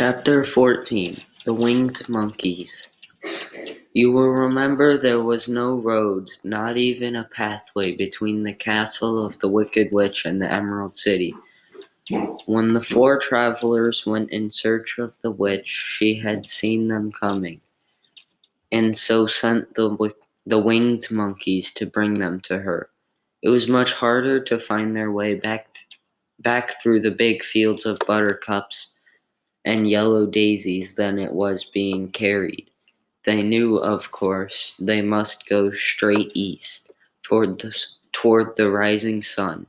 Chapter 14 The Winged Monkeys. You will remember there was no road, not even a pathway, between the castle of the Wicked Witch and the Emerald City. When the four travelers went in search of the witch, she had seen them coming, and so sent the winged monkeys to bring them to her. It was much harder to find their way back through the big fields of buttercups and yellow daisies than it was being carried. They knew, of course, they must go straight east, toward the rising sun,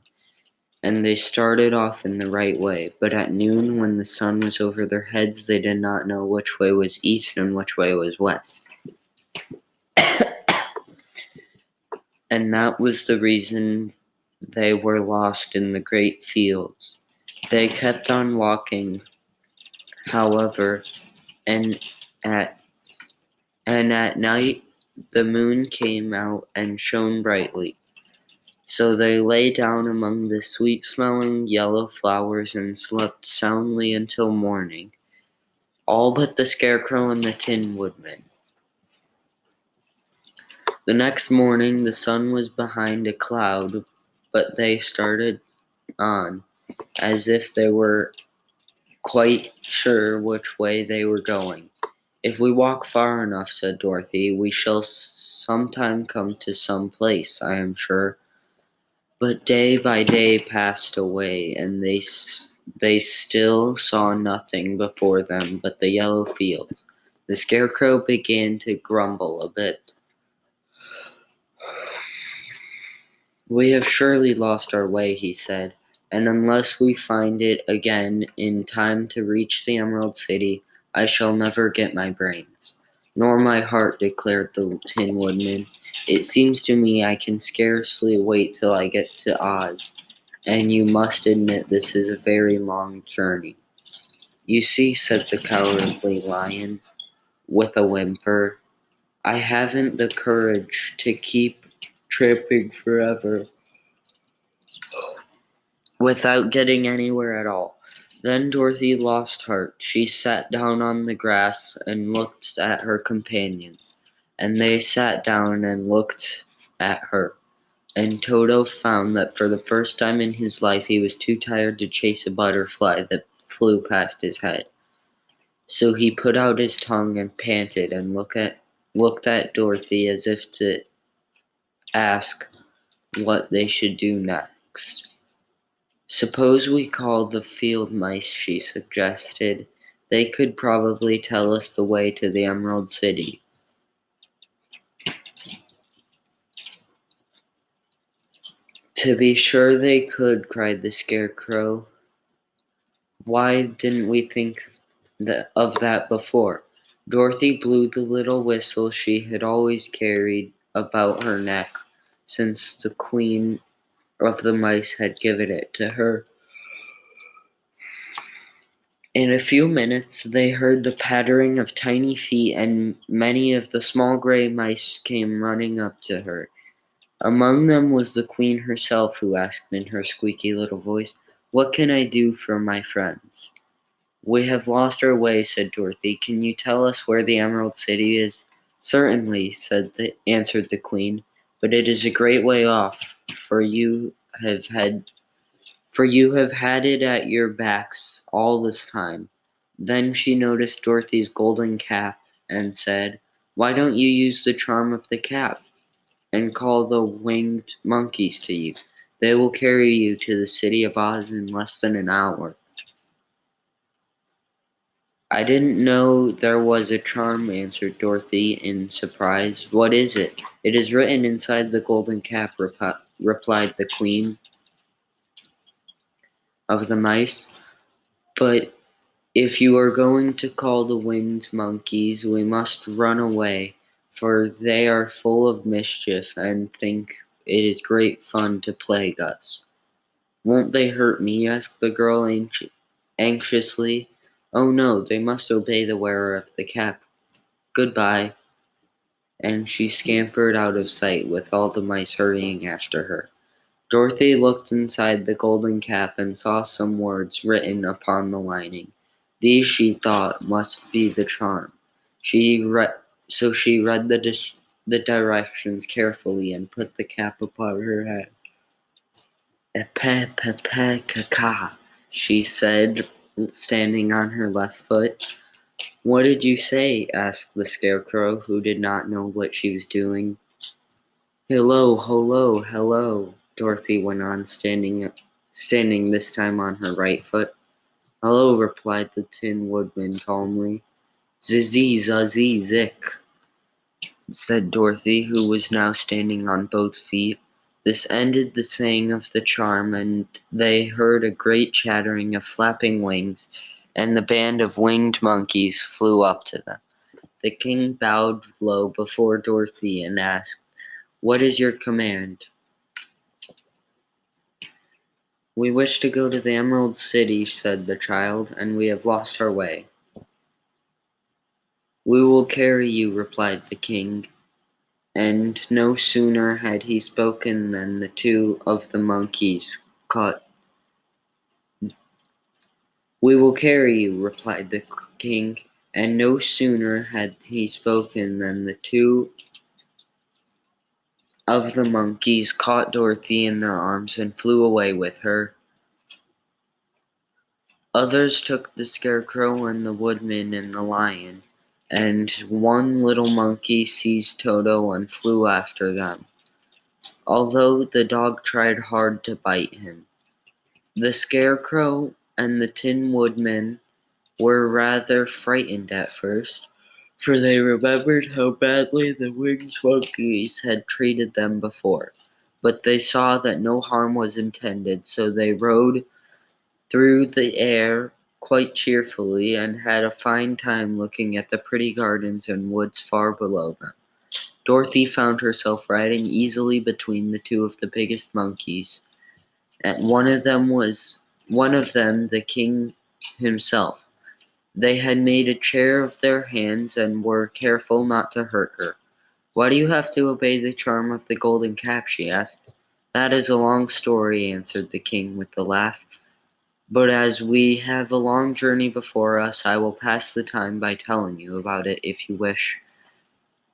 and they started off in the right way, but at noon, when the sun was over their heads, they did not know which way was east and which way was west. And that was the reason they were lost in the great fields. They kept on walking, however, and at night the moon came out and shone brightly. So they lay down among the sweet-smelling yellow flowers and slept soundly until morning, all but the Scarecrow and the Tin Woodman. The next morning the sun was behind a cloud, but they started on, as if they were quite sure which way they were going. "If we walk far enough," said Dorothy, "we shall sometime come to some place, I am sure." But day by day passed away, and they still saw nothing before them but the yellow fields. The Scarecrow began to grumble a bit. "We have surely lost our way," he said, "and unless we find it again in time to reach the Emerald City, I shall never get my brains." "Nor my heart," declared the Tin Woodman. "It seems to me I can scarcely wait till I get to Oz, and you must admit this is a very long journey." "You see," said the Cowardly Lion, with a whimper, "I haven't the courage to keep tramping forever without getting anywhere at all." Then Dorothy lost heart. She sat down on the grass and looked at her companions, and they sat down and looked at her. And Toto found that for the first time in his life he was too tired to chase a butterfly that flew past his head. So he put out his tongue and panted and looked at Dorothy as if to ask what they should do next. "Suppose we call the field mice," she suggested. "They could probably tell us the way to the Emerald City." "To be sure they could," cried the Scarecrow. "Why didn't we think of that before?" Dorothy blew the little whistle she had always carried about her neck since the Queen of the Mice had given it to her. In a few minutes they heard the pattering of tiny feet, and many of the small gray mice came running up to her. Among them was the Queen herself, who asked in her squeaky little voice, "What can I do for my friends?" "We have lost our way," said Dorothy. "Can you tell us where the Emerald City is?" "Certainly," answered the Queen, "but it is a great way off, for you have had it at your backs all this time." Then she noticed Dorothy's golden cap and said, "Why don't you use the charm of the cap and call the winged monkeys to you? They will carry you to the city of Oz in less than an hour." "I didn't know there was a charm," answered Dorothy in surprise. "What is it?" "It is written inside the golden cap," replied the Queen of the Mice. "But if you are going to call the winged monkeys, we must run away, for they are full of mischief and think it is great fun to plague us." "Won't they hurt me?" asked the girl anxiously. "Oh no, they must obey the wearer of the cap. Goodbye." And she scampered out of sight with all the mice hurrying after her. Dorothy looked inside the golden cap and saw some words written upon the lining. These, she thought, must be the charm. So she read the directions carefully and put the cap upon her head. Epe-pe-pe-ka-ka, she said, standing on her left foot. What did you say? Asked the Scarecrow, who did not know what she was doing. Hello, hello, hello, Dorothy went on, standing this time on her right foot. Hello, replied the Tin Woodman calmly. Zizzy, zazzy, zick, said Dorothy, who was now standing on both feet. This ended the saying of the charm, and they heard a great chattering of flapping wings, and the band of winged monkeys flew up to them. The king bowed low before Dorothy and asked, What is your command? We wish to go to the Emerald City, said the child, and we have lost our way. We will carry you, replied the king. And no sooner had he spoken than the two of the monkeys caught. We will carry you, replied the king, and no sooner had he spoken than the two of the monkeys caught Dorothy in their arms and flew away with her. Others took the Scarecrow and the Woodman and the Lion, and one little monkey seized Toto and flew after them, although the dog tried hard to bite him. The Scarecrow and the Tin Woodman were rather frightened at first, for they remembered how badly the winged monkeys had treated them before. But they saw that no harm was intended, so they rode through the air quite cheerfully and had a fine time looking at the pretty gardens and woods far below them. Dorothy found herself riding easily between the two of the biggest monkeys, and one of them, the king himself. They had made a chair of their hands and were careful not to hurt her. Why do you have to obey the charm of the golden cap? She asked. That is a long story, answered the king with a laugh. But as we have a long journey before us, I will pass the time by telling you about it if you wish.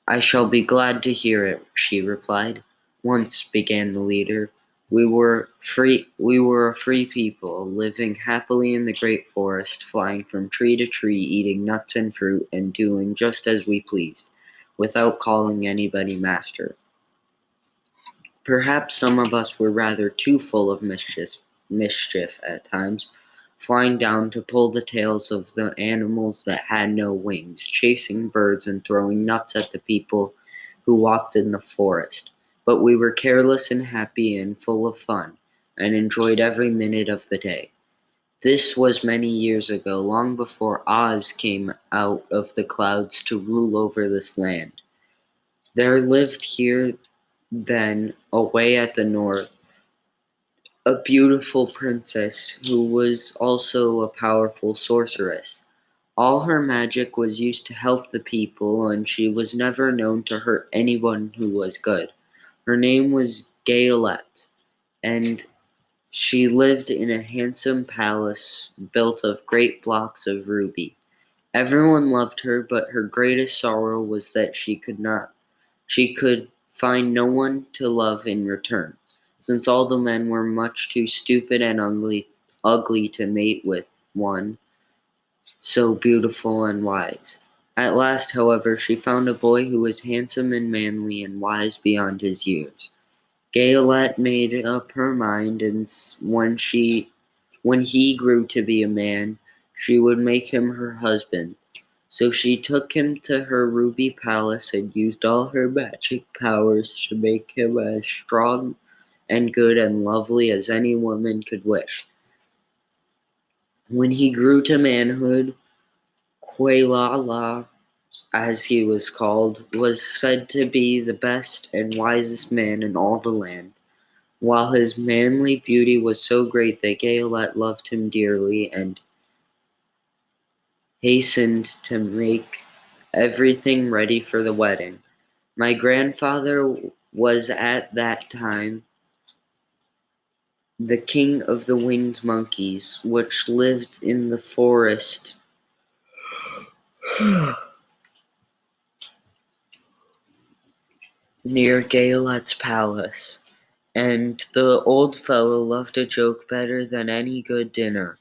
I shall be glad to hear it, she replied. Once, began the leader, we were a free people, living happily in the great forest, flying from tree to tree, eating nuts and fruit, and doing just as we pleased, without calling anybody master. Perhaps some of us were rather too full of mischief at times, flying down to pull the tails of the animals that had no wings, chasing birds and throwing nuts at the people who walked in the forest. But we were careless and happy and full of fun, and enjoyed every minute of the day. This was many years ago, long before Oz came out of the clouds to rule over this land. There lived here then, away at the north, a beautiful princess who was also a powerful sorceress. All her magic was used to help the people, and she was never known to hurt anyone who was good. Her name was Gayelette, and she lived in a handsome palace built of great blocks of ruby. Everyone loved her, but her greatest sorrow was that she could find no one to love in return, since all the men were much too stupid and ugly to mate with one so beautiful and wise. At last, however, she found a boy who was handsome and manly and wise beyond his years. Gayelette made up her mind, and when he grew to be a man, she would make him her husband. So she took him to her ruby palace and used all her magic powers to make him as strong and good and lovely as any woman could wish. When he grew to manhood, Quaylala, as he was called, was said to be the best and wisest man in all the land. While his manly beauty was so great that Gayelette loved him dearly and hastened to make everything ready for the wedding. My grandfather was at that time the king of the winged monkeys, which lived in the forest near Gaelet's palace, and the old fellow loved a joke better than any good dinner.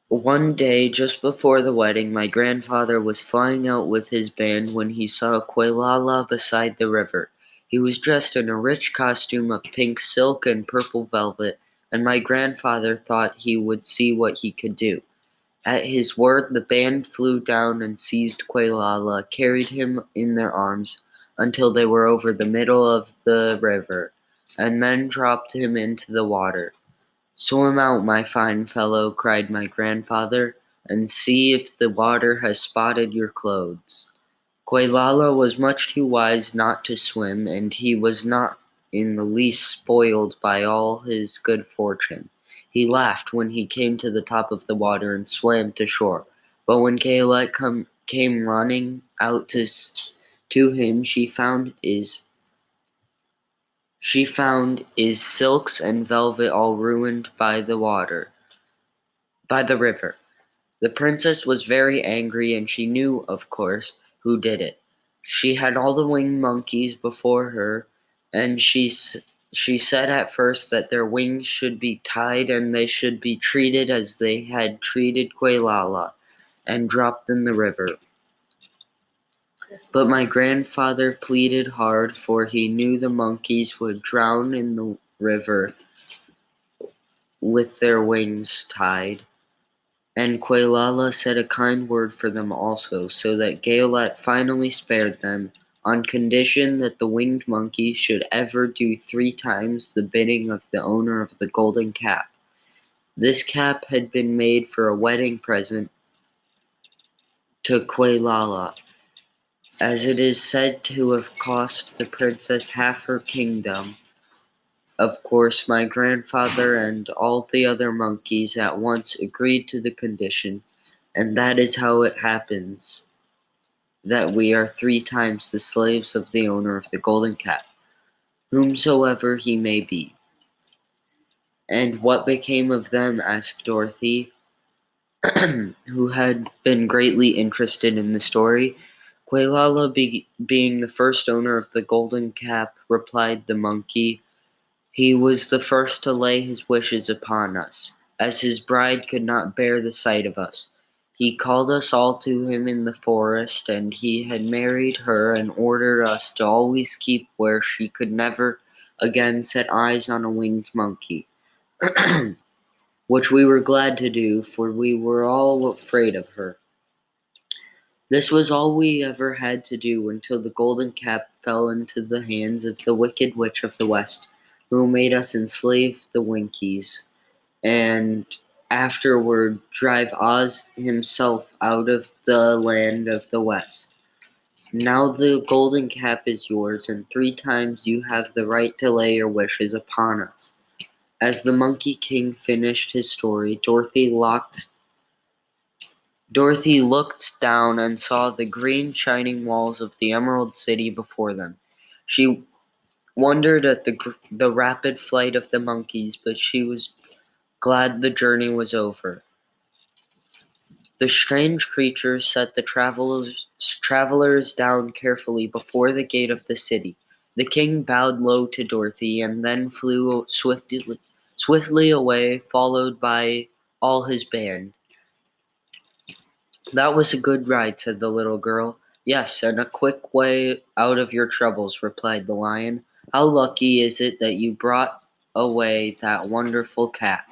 One day, just before the wedding, my grandfather was flying out with his band when he saw Quelala beside the river. He was dressed in a rich costume of pink silk and purple velvet, and my grandfather thought he would see what he could do. At his word, the band flew down and seized Quelala, carried him in their arms until they were over the middle of the river, and then dropped him into the water. "Swim out, my fine fellow," cried my grandfather, "and see if the water has spotted your clothes." Quelala was much too wise not to swim, and he was not in the least spoiled by all his good fortune. He laughed when he came to the top of the water and swam to shore. But when Caolet came running out to him, she found his silks and velvet all ruined by the river. The princess was very angry, and she knew, of course, who did it. She had all the winged monkeys before her, and she said at first that their wings should be tied and they should be treated as they had treated Quelala, and dropped in the river. But my grandfather pleaded hard, for he knew the monkeys would drown in the river with their wings tied. And Quelala said a kind word for them also, so that Gaolet finally spared them, on condition that the winged monkey should ever do 3 times the bidding of the owner of the golden cap. This cap had been made for a wedding present to Quelala, as it is said to have cost the princess half her kingdom. Of course, my grandfather and all the other monkeys at once agreed to the condition, and that is how it happens that we are 3 times the slaves of the owner of the golden cap, whomsoever he may be. "And what became of them?" asked Dorothy, who had been greatly interested in the story. "Quelala, being the first owner of the golden cap," replied the monkey, "he was the first to lay his wishes upon us, as his bride could not bear the sight of us. He called us all to him in the forest, and he had married her and ordered us to always keep where she could never again set eyes on a winged monkey, which we were glad to do, for we were all afraid of her. This was all we ever had to do until the golden cap fell into the hands of the Wicked Witch of the West, who made us enslave the Winkies, and afterward drive Oz himself out of the land of the West. Now the golden cap is yours, and 3 times you have the right to lay your wishes upon us." As the Monkey King finished his story, Dorothy looked down and saw the green shining walls of the Emerald City before them. She wondered at the rapid flight of the monkeys, but she was glad the journey was over. The strange creatures set the travelers down carefully before the gate of the city. The king bowed low to Dorothy and then flew swiftly away, followed by all his band. "That was a good ride," said the little girl. "Yes, and a quick way out of your troubles," replied the lion. "How lucky is it that you brought away that wonderful cap?"